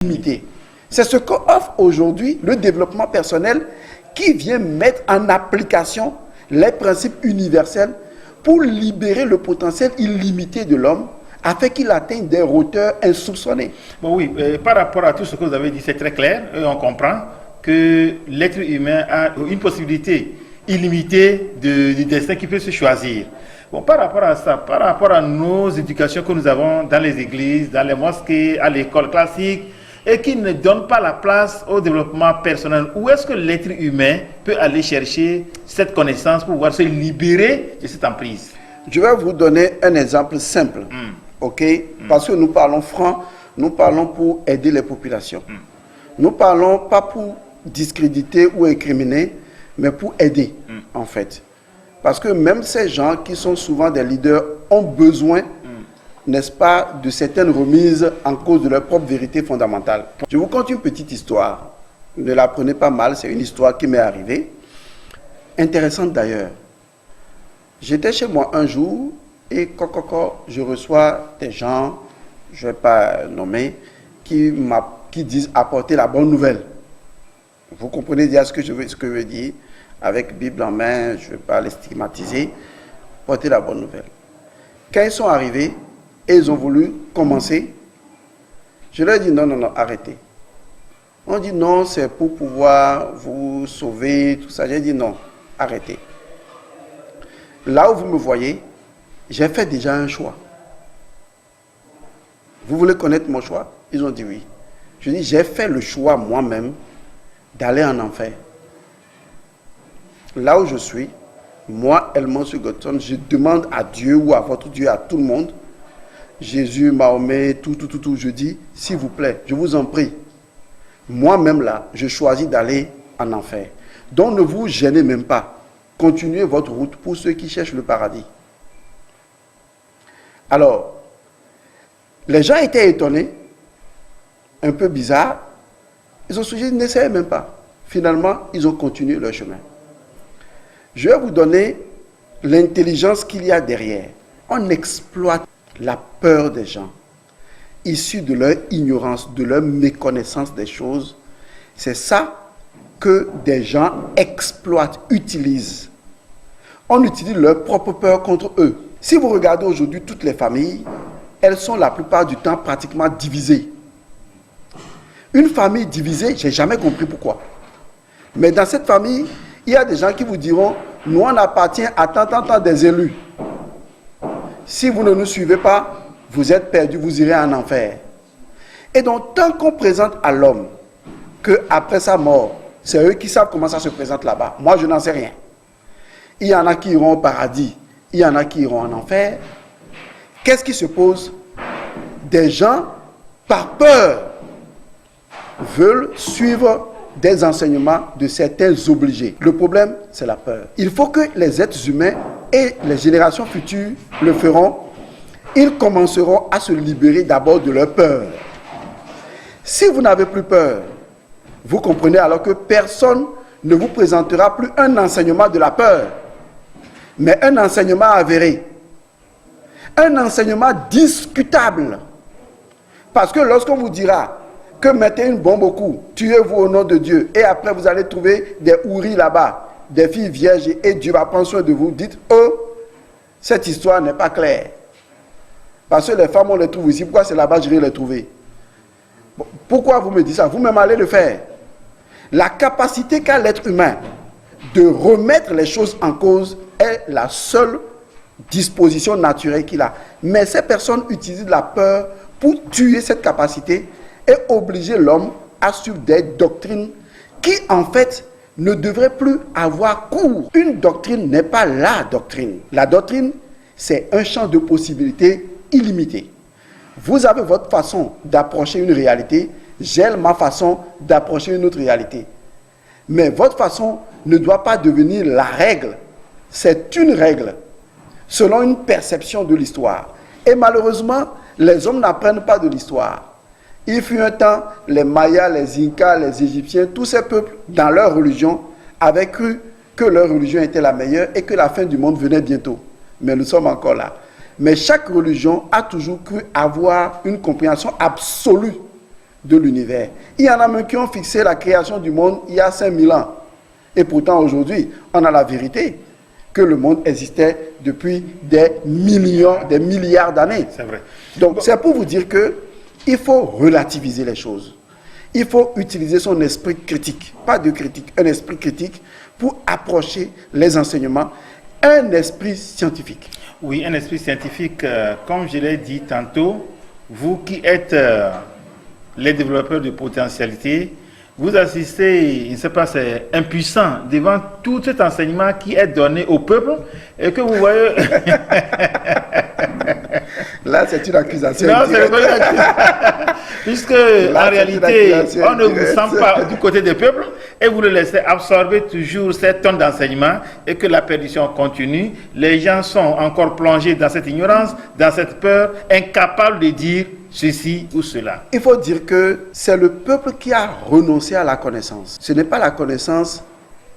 limité. C'est ce qu'offre aujourd'hui le développement personnel qui vient mettre en application les principes universels pour libérer le potentiel illimité de l'homme afin qu'il atteigne des hauteurs insoupçonnées. Bon oui, par rapport à tout ce que vous avez dit, c'est très clair. Et on comprend que l'être humain a une possibilité illimitée de destin qui peut se choisir. Bon, par rapport à ça, par rapport à nos éducations que nous avons dans les églises, dans les mosquées, à l'école classique, et qui ne donnent pas la place au développement personnel, où est-ce que l'être humain peut aller chercher cette connaissance pour pouvoir se libérer de cette emprise? Je vais vous donner un exemple simple, ok? Parce que nous parlons franc, nous parlons pour aider les populations. Nous parlons pas pour discréditer ou incriminer, mais pour aider, en fait. Parce que même ces gens qui sont souvent des leaders ont besoin, n'est-ce pas, de certaines remises en cause de leur propre vérité fondamentale. Je vous conte une petite histoire. Ne la prenez pas mal, c'est une histoire qui m'est arrivée. Intéressante d'ailleurs. J'étais chez moi un jour et je reçois des gens, je ne vais pas nommer, qui disent apporter la bonne nouvelle. Vous comprenez déjà ce que je veux dire. Avec Bible en main, je ne vais pas les stigmatiser. Apporter la bonne nouvelle. Quand ils sont arrivés et ils ont voulu commencer, je leur ai dit non, arrêtez. On dit non, c'est pour pouvoir vous sauver, tout ça. J'ai dit non, arrêtez. Là où vous me voyez, j'ai fait déjà un choix. Vous voulez connaître mon choix? Ils ont dit oui. Je dis, j'ai fait le choix moi-même d'aller en enfer. Là où je suis, moi, Elmon Sugoton, je demande à Dieu ou à votre Dieu, à tout le monde, Jésus, Mahomet, tout, je dis, s'il vous plaît, je vous en prie, moi-même là, je choisis d'aller en enfer. Donc ne vous gênez même pas. Continuez votre route pour ceux qui cherchent le paradis. Alors, les gens étaient étonnés, un peu bizarres. Ils ont suggéré, n'essayez même pas. Finalement, ils ont continué leur chemin. Je vais vous donner l'intelligence qu'il y a derrière. On exploite la peur des gens, issue de leur ignorance, de leur méconnaissance des choses. C'est ça que des gens exploitent, utilisent. On utilise leur propre peur contre eux. Si vous regardez aujourd'hui toutes les familles, elles sont la plupart du temps pratiquement divisées. Une famille divisée, je n'ai jamais compris pourquoi. Mais dans cette famille, il y a des gens qui vous diront, nous on appartient à tant des élus. Si vous ne nous suivez pas, vous êtes perdus, vous irez en enfer. Et donc, tant qu'on présente à l'homme qu'après sa mort, c'est eux qui savent comment ça se présente là-bas. Moi, je n'en sais rien. Il y en a qui iront au paradis, il y en a qui iront en enfer. Qu'est-ce qui se pose? Des gens, par peur, veulent suivre des enseignements de certains obligés. Le problème, c'est la peur. Il faut que les êtres humains et les générations futures le feront. Ils commenceront à se libérer d'abord de leur peur. Si vous n'avez plus peur, vous comprenez alors que personne ne vous présentera plus un enseignement de la peur, mais un enseignement avéré. Un enseignement discutable. Parce que lorsqu'on vous dira que mettez une bombe au cou, tuez-vous au nom de Dieu, et après vous allez trouver des houris là-bas, des filles vierges, et Dieu va prendre soin de vous, dites, cette histoire n'est pas claire. Parce que les femmes, on les trouve ici, pourquoi c'est là-bas, je vais les trouver? Bon, pourquoi vous me dites ça? Vous-même allez le faire. La capacité qu'a l'être humain de remettre les choses en cause est la seule disposition naturelle qu'il a. Mais ces personnes utilisent la peur pour tuer cette capacité et obliger l'homme à suivre des doctrines qui, en fait, ne devraient plus avoir cours. Une doctrine n'est pas la doctrine. La doctrine, c'est un champ de possibilités illimité. Vous avez votre façon d'approcher une réalité, j'ai ma façon d'approcher une autre réalité. Mais votre façon ne doit pas devenir la règle. C'est une règle, selon une perception de l'histoire. Et malheureusement, les hommes n'apprennent pas de l'histoire. Il fut un temps, les Mayas, les Incas, les Égyptiens, tous ces peuples, dans leur religion, avaient cru que leur religion était la meilleure et que la fin du monde venait bientôt. Mais nous sommes encore là. Mais chaque religion a toujours cru avoir une compréhension absolue de l'univers. Il y en a même qui ont fixé la création du monde il y a 5000 ans. Et pourtant, aujourd'hui, on a la vérité que le monde existait depuis des millions, des milliards d'années. C'est vrai. Donc, c'est pour vous dire qu'il faut relativiser les choses. Il faut utiliser son esprit critique, pas de critique, un esprit critique pour approcher les enseignements, un esprit scientifique. Oui, un esprit scientifique, comme je l'ai dit tantôt, vous qui êtes les développeurs de potentialité, vous assistez, je ne sais pas, c'est impuissant devant tout cet enseignement qui est donné au peuple et que vous voyez... Là, c'est une accusation. Non, c'est pas une accusation. Puisque, là, en réalité, on ne vous sent pas du côté des peuples et vous le laissez absorber toujours cette tonne d'enseignement et que la perdition continue. Les gens sont encore plongés dans cette ignorance, dans cette peur, incapables de dire ceci ou cela. Il faut dire que c'est le peuple qui a renoncé à la connaissance. Ce n'est pas la connaissance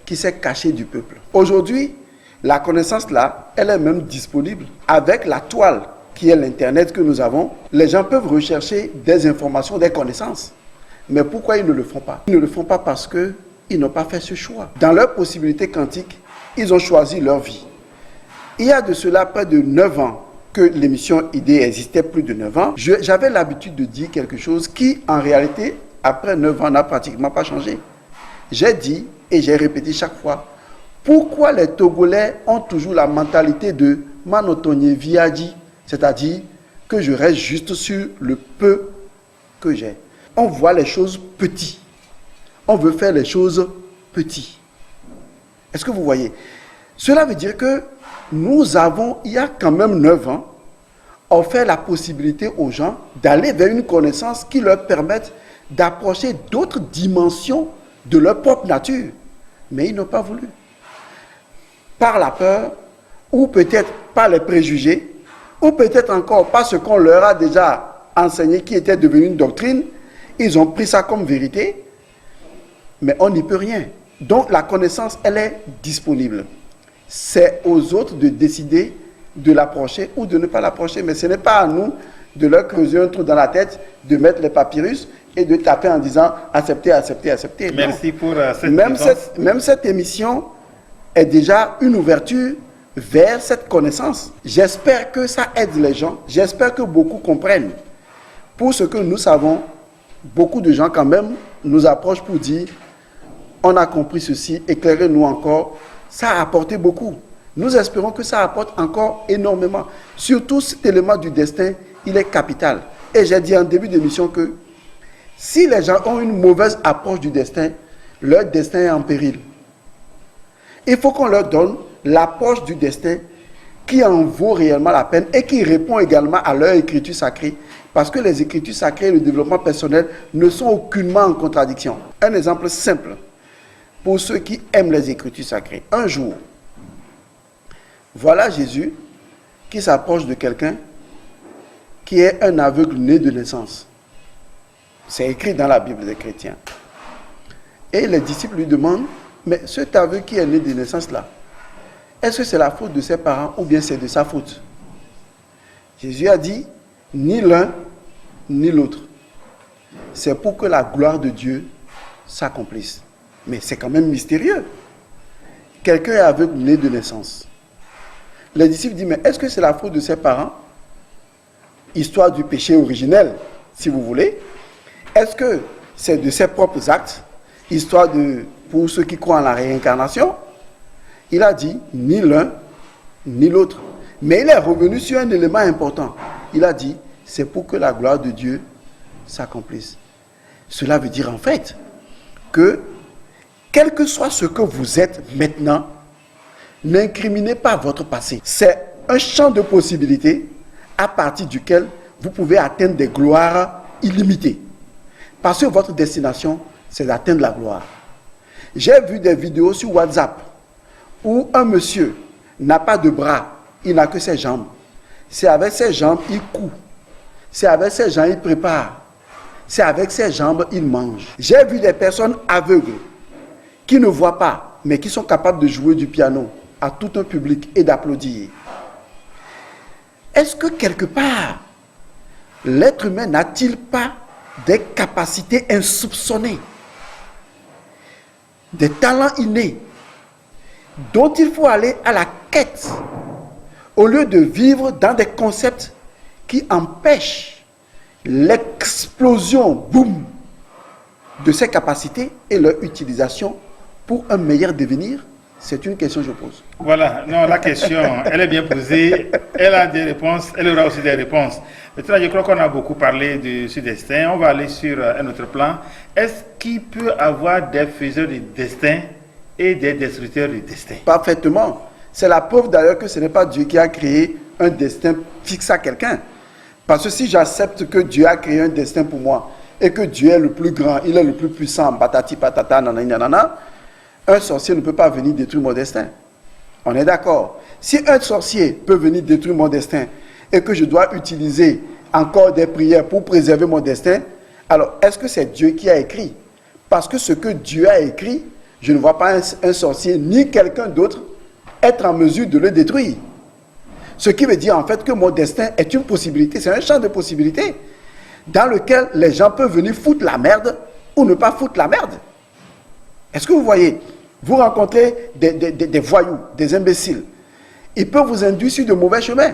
qui s'est cachée du peuple. Aujourd'hui, la connaissance là, elle est même disponible. Avec la toile qui est l'Internet que nous avons, les gens peuvent rechercher des informations, des connaissances. Mais pourquoi ils ne le font pas? Ils ne le font pas parce qu'ils n'ont pas fait ce choix. Dans leur possibilité quantique, ils ont choisi leur vie. Il y a de cela près de 9 ans que l'émission ID existait, plus de 9 ans, j'avais l'habitude de dire quelque chose qui, en réalité, après 9 ans, n'a pratiquement pas changé. J'ai dit, et j'ai répété chaque fois, pourquoi les Togolais ont toujours la mentalité de Manotonye Viadi, c'est-à-dire que je reste juste sur le peu que j'ai. On voit les choses petites. On veut faire les choses petites. Est-ce que vous voyez? Cela veut dire que nous avons, il y a quand même 9 ans, offert la possibilité aux gens d'aller vers une connaissance qui leur permette d'approcher d'autres dimensions de leur propre nature. Mais ils n'ont pas voulu. Par la peur, ou peut-être par les préjugés, ou peut-être encore par ce qu'on leur a déjà enseigné qui était devenu une doctrine, ils ont pris ça comme vérité, mais on n'y peut rien. Donc la connaissance, elle est disponible. C'est aux autres de décider de l'approcher ou de ne pas l'approcher, mais ce n'est pas à nous de leur creuser un trou dans la tête, de mettre les papyrus et de taper en disant accepter, accepter, accepter. Merci non. pour cette Même cette émission est déjà une ouverture vers cette connaissance. J'espère que ça aide les gens. J'espère que beaucoup comprennent. Pour ce que nous savons, beaucoup de gens quand même nous approchent pour dire on a compris ceci, éclairez-nous encore. Ça a apporté beaucoup. Nous espérons que ça apporte encore énormément. Surtout cet élément du destin, il est capital. Et j'ai dit en début d'émission que si les gens ont une mauvaise approche du destin, leur destin est en péril. Il faut qu'on leur donne l'approche du destin qui en vaut réellement la peine et qui répond également à leur écriture sacrée. Parce que les écritures sacrées et le développement personnel ne sont aucunement en contradiction. Un exemple simple pour ceux qui aiment les écritures sacrées. Un jour, voilà Jésus qui s'approche de quelqu'un qui est un aveugle né de naissance. C'est écrit dans la Bible des chrétiens. Et les disciples lui demandent, mais cet aveugle qui est né de naissance là, est-ce que c'est la faute de ses parents ou bien c'est de sa faute? Jésus a dit, ni l'un ni l'autre. C'est pour que la gloire de Dieu s'accomplisse. Mais c'est quand même mystérieux. Quelqu'un est aveugle né de naissance. Les disciples disent, mais est-ce que c'est la faute de ses parents? Histoire du péché originel, si vous voulez. Est-ce que c'est de ses propres actes? Histoire de, pour ceux qui croient en la réincarnation. Il a dit, ni l'un, ni l'autre. Mais il est revenu sur un élément important. Il a dit, c'est pour que la gloire de Dieu s'accomplisse. Cela veut dire en fait que, quel que soit ce que vous êtes maintenant, n'incriminez pas votre passé. C'est un champ de possibilités à partir duquel vous pouvez atteindre des gloires illimitées. Parce que votre destination, c'est d'atteindre la gloire. J'ai vu des vidéos sur WhatsApp où un monsieur n'a pas de bras, il n'a que ses jambes. C'est avec ses jambes, il coud. C'est avec ses jambes, il prépare. C'est avec ses jambes, il mange. J'ai vu des personnes aveugles qui ne voient pas, mais qui sont capables de jouer du piano à tout un public et d'applaudir. Est-ce que quelque part, l'être humain n'a-t-il pas des capacités insoupçonnées, des talents innés, dont il faut aller à la quête, au lieu de vivre dans des concepts qui empêchent l'explosion, boum, de ces capacités et leur utilisation pour un meilleur devenir. C'est une question que je pose. Voilà, non, la question, elle est bien posée, elle a des réponses, elle aura aussi des réponses. Maintenant, je crois qu'on a beaucoup parlé de ce destin, on va aller sur un autre plan. Est-ce qu'il peut avoir des faiseurs de destin et des destructeurs de destin? Parfaitement. C'est la preuve d'ailleurs que ce n'est pas Dieu qui a créé un destin fixe à quelqu'un. Parce que si j'accepte que Dieu a créé un destin pour moi, et que Dieu est le plus grand, il est le plus puissant, patati patata, nanani nanana, un sorcier ne peut pas venir détruire mon destin. On est d'accord. Si un sorcier peut venir détruire mon destin et que je dois utiliser encore des prières pour préserver mon destin, alors est-ce que c'est Dieu qui a écrit? Parce que ce que Dieu a écrit, je ne vois pas un sorcier ni quelqu'un d'autre être en mesure de le détruire. Ce qui veut dire en fait que mon destin est une possibilité, c'est un champ de possibilités dans lequel les gens peuvent venir foutre la merde ou ne pas foutre la merde. Est-ce que vous voyez? Vous rencontrez des voyous, des imbéciles. Ils peuvent vous induire sur de mauvais chemins.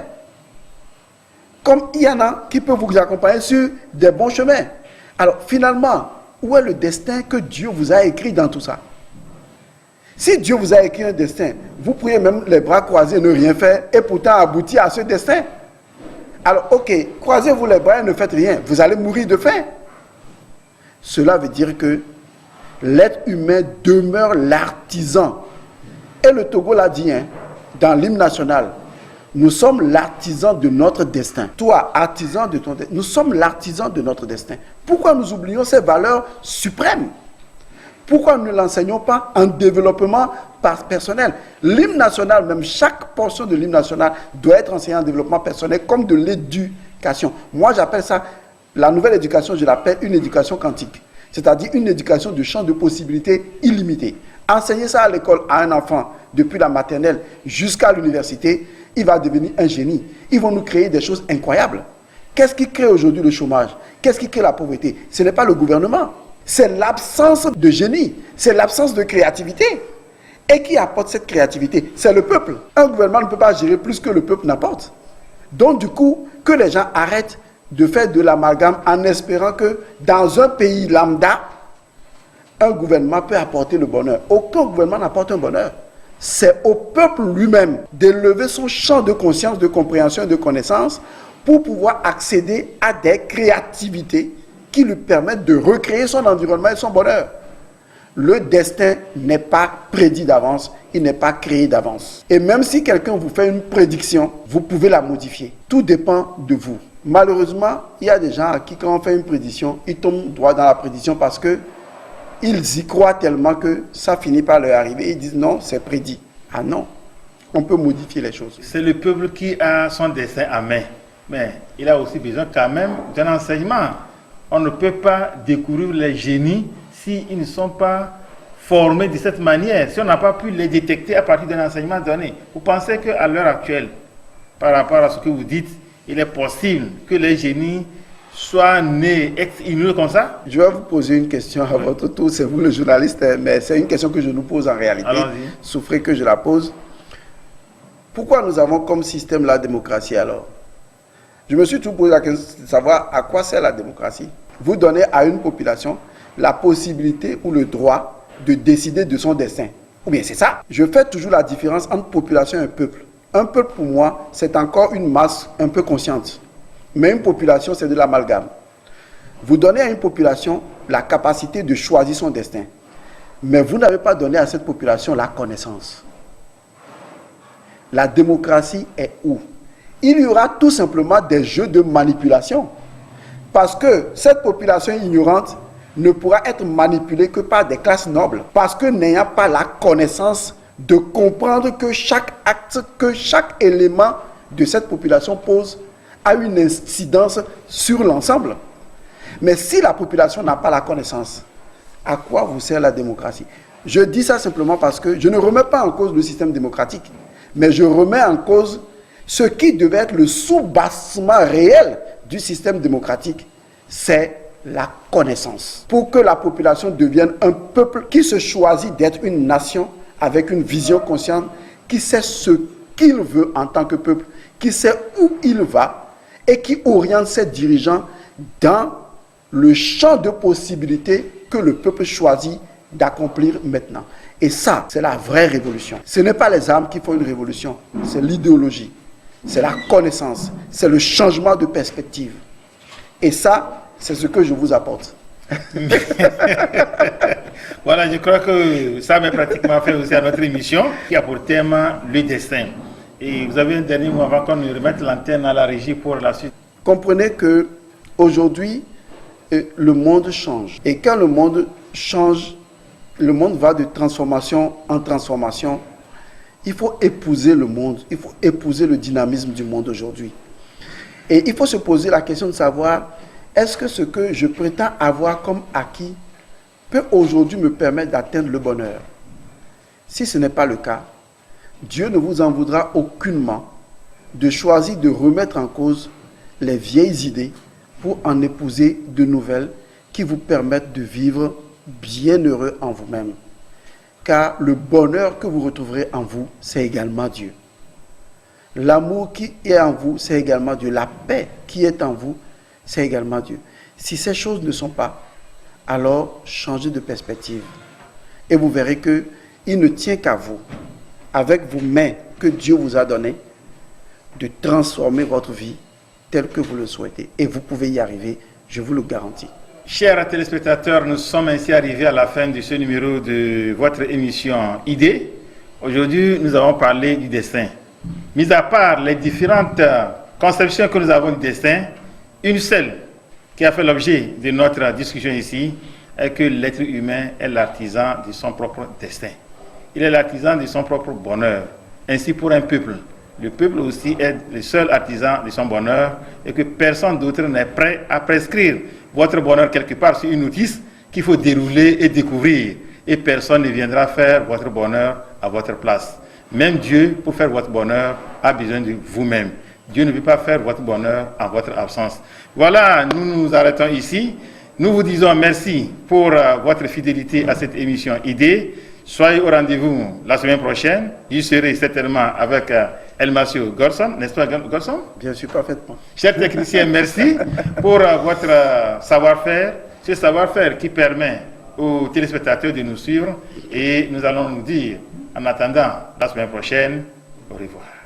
Comme il y en a qui peuvent vous accompagner sur des bons chemins. Alors finalement, où est le destin que Dieu vous a écrit dans tout ça? Si Dieu vous a écrit un destin, vous pourriez même les bras croisés, ne rien faire et pourtant aboutir à ce destin. Alors ok, croisez-vous les bras et ne faites rien. Vous allez mourir de faim. Cela veut dire que l'être humain demeure l'artisan. Et le Togo l'a dit, dans l'hymne national, nous sommes l'artisan de notre destin. Toi, artisan de ton destin, nous sommes l'artisan de notre destin. Pourquoi nous oublions ces valeurs suprêmes? Pourquoi nous ne l'enseignons pas en développement personnel? L'hymne national, même chaque portion de l'hymne national doit être enseignée en développement personnel comme de l'éducation. Moi, j'appelle ça, la nouvelle éducation, je l'appelle une éducation quantique. C'est-à-dire une éducation de champ de possibilités illimité. Enseigner ça à l'école à un enfant, depuis la maternelle jusqu'à l'université, il va devenir un génie. Ils vont nous créer des choses incroyables. Qu'est-ce qui crée aujourd'hui le chômage? Qu'est-ce qui crée la pauvreté? Ce n'est pas le gouvernement. C'est l'absence de génie. C'est l'absence de créativité. Et qui apporte cette créativité? C'est le peuple. Un gouvernement ne peut pas gérer plus que le peuple n'apporte. Donc du coup, que les gens arrêtent de faire de l'amalgame en espérant que dans un pays lambda, un gouvernement peut apporter le bonheur. Aucun gouvernement n'apporte un bonheur. C'est au peuple lui-même d'élever son champ de conscience, de compréhension et de connaissance pour pouvoir accéder à des créativités qui lui permettent de recréer son environnement et son bonheur. Le destin n'est pas prédit d'avance, il n'est pas créé d'avance. Et même si quelqu'un vous fait une prédiction, vous pouvez la modifier. Tout dépend de vous. Malheureusement, il y a des gens à qui, quand on fait une prédiction, ils tombent droit dans la prédiction parce que ils y croient tellement que ça finit par leur arriver. Ils disent non, c'est prédit. Ah non, on peut modifier les choses. C'est le peuple qui a son destin à main. Mais il a aussi besoin quand même d'un enseignement. On ne peut pas découvrir les génies s'ils ne sont pas formés de cette manière, si on n'a pas pu les détecter à partir d'un enseignement donné. Vous pensez qu'à l'heure actuelle, par rapport à ce que vous dites, il est possible que les génies soient nés ex-nihilo comme ça? Je vais vous poser une question à votre tour, c'est vous le journaliste, mais c'est une question que je nous pose en réalité. Allons-y. Souffrez que je la pose. Pourquoi nous avons comme système la démocratie alors? Je me suis toujours posé la question de savoir à quoi sert la démocratie. Vous donnez à une population la possibilité ou le droit de décider de son destin. Ou bien c'est ça. Je fais toujours la différence entre population et peuple. Un peuple pour moi, c'est encore une masse un peu consciente. Mais une population, c'est de l'amalgame. Vous donnez à une population la capacité de choisir son destin. Mais vous n'avez pas donné à cette population la connaissance. La démocratie est où? Il y aura tout simplement des jeux de manipulation. Parce que cette population ignorante ne pourra être manipulée que par des classes nobles. Parce que n'ayant pas la connaissance de comprendre que chaque acte, que chaque élément de cette population pose a une incidence sur l'ensemble. Mais si la population n'a pas la connaissance, à quoi vous sert la démocratie? Je dis ça simplement parce que je ne remets pas en cause le système démocratique, mais je remets en cause ce qui devait être le soubassement réel du système démocratique, c'est la connaissance. Pour que la population devienne un peuple qui se choisit d'être une nation avec une vision consciente, qui sait ce qu'il veut en tant que peuple, qui sait où il va et qui oriente ses dirigeants dans le champ de possibilités que le peuple choisit d'accomplir maintenant. Et ça, c'est la vraie révolution. Ce n'est pas les armes qui font une révolution, c'est l'idéologie, c'est la connaissance, c'est le changement de perspective. Et ça, c'est ce que je vous apporte. Voilà, je crois que ça m'est pratiquement fait aussi à notre émission qui a pour thème le destin. Et vous avez un dernier mot avant qu'on ne remette l'antenne à la régie pour la suite. Comprenez que aujourd'hui, le monde change. Et quand le monde change, le monde va de transformation en transformation. Il faut épouser le monde, il faut épouser le dynamisme du monde aujourd'hui. Et il faut se poser la question de savoir, est-ce que ce que je prétends avoir comme acquis peut aujourd'hui me permettre d'atteindre le bonheur? Si ce n'est pas le cas, Dieu ne vous en voudra aucunement de choisir de remettre en cause les vieilles idées pour en épouser de nouvelles qui vous permettent de vivre bien heureux en vous-même. Car le bonheur que vous retrouverez en vous, c'est également Dieu. L'amour qui est en vous, c'est également Dieu. La paix qui est en vous, c'est également Dieu. Si ces choses ne sont pas, alors changez de perspective. Et vous verrez qu'il ne tient qu'à vous, avec vos mains que Dieu vous a données, de transformer votre vie telle que vous le souhaitez. Et vous pouvez y arriver, je vous le garantis. Chers téléspectateurs, nous sommes ainsi arrivés à la fin de ce numéro de votre émission Idées. Aujourd'hui, nous avons parlé du destin. Mis à part les différentes conceptions que nous avons du destin, une seule qui a fait l'objet de notre discussion ici est que l'être humain est l'artisan de son propre destin. Il est l'artisan de son propre bonheur. Ainsi pour un peuple. Le peuple aussi est le seul artisan de son bonheur et que personne d'autre n'est prêt à prescrire votre bonheur quelque part sur une notice qu'il faut dérouler et découvrir. Et personne ne viendra faire votre bonheur à votre place. Même Dieu, pour faire votre bonheur, a besoin de vous-même. Dieu ne peut pas faire votre bonheur en votre absence. Voilà, nous nous arrêtons ici. Nous vous disons merci pour votre fidélité à cette émission Idées. Soyez au rendez-vous la semaine prochaine. Je serai certainement avec Elmasio Gorson, n'est-ce pas Gorson? Bien sûr, parfaitement. Chers techniciens, merci pour votre savoir-faire. Ce savoir-faire qui permet aux téléspectateurs de nous suivre. Et nous allons nous dire, en attendant la semaine prochaine, au revoir.